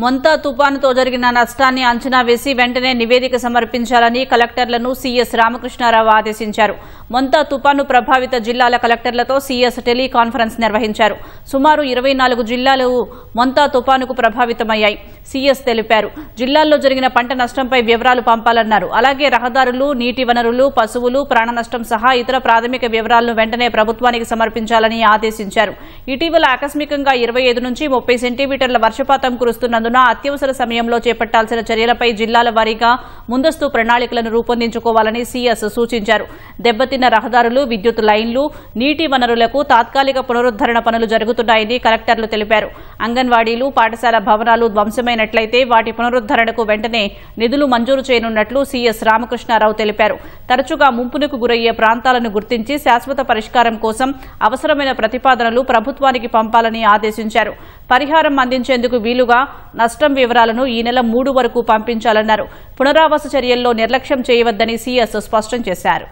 మొంతా తుపానుతో జరిగిన నష్టాన్ని అంచనా వేసి వెంటనే నివేదిక సమర్పించాలని కలెక్టర్లను సీఎస్ రామకృష్ణారావు ఆదేశించారు. మొంతా తుపాను ప్రభావిత జిల్లాల కలెక్టర్లతో సీఎస్ టెలికాన్ఫరెన్స్ నిర్వహించారు. సుమారు 24 జిల్లాలు మొంతా తుపానుకు ప్రభావితమయ్యాయి. సీఎస్ తెలిపారు. జిల్లాల్లో జరిగిన పంట నష్టంపై వివరాలు పంపాలన్నారు. అలాగే రహదారులు, నీటి వనరులు, పశువులు, ప్రాణ నష్టం సహా ఇతర ప్రాథమిక వివరాలను వెంటనే ప్రభుత్వానికి సమర్పించాలని ఆదేశించారు. ఇటీవల ఆకస్మికంగా 25 నుంచి 30 సెంటీమీటర్ల వర్షపాతం కురుస్తున్నందున అత్యవసర సమయంలో చేపట్టాల్సిన చర్యలపై జిల్లాల వారీగా ముందస్తు ప్రణాళికలను రూపొందించుకోవాలని సీఎస్ సూచించారు. దెబ్బతిన్న రహదారులు, విద్యుత్ లైన్లు, నీటి వనరులకు తాత్కాలిక పునరుద్దరణ పనులు జరుగుతున్నాయని కలెక్టర్లు తెలిపారు. అంగన్వాడీలు, పాఠశాల భవనాలు ధ్వంసమైనట్లయితే వాటి పునరుద్దరణకు వెంటనే నిధులు మంజూరు చేయనున్నట్లు సీఎస్ రామకృష్ణారావు తెలిపారు. తరచుగా ముంపునకు గురయ్యే ప్రాంతాలను గుర్తించి శాశ్వత పరిష్కారం కోసం అవసరమైన ప్రతిపాదనలు ప్రభుత్వానికి పంపాలని ఆదేశించారు. పరిహారం అందించేందుకు వీలుగా నష్టం వివరాలను ఈ నెల 3 వరకు పంపించాలన్నారు. పునరావాస చర్యల్లో నిర్లక్ష్యం చేయవద్దని సీఎస్ స్పష్టం చేశారు.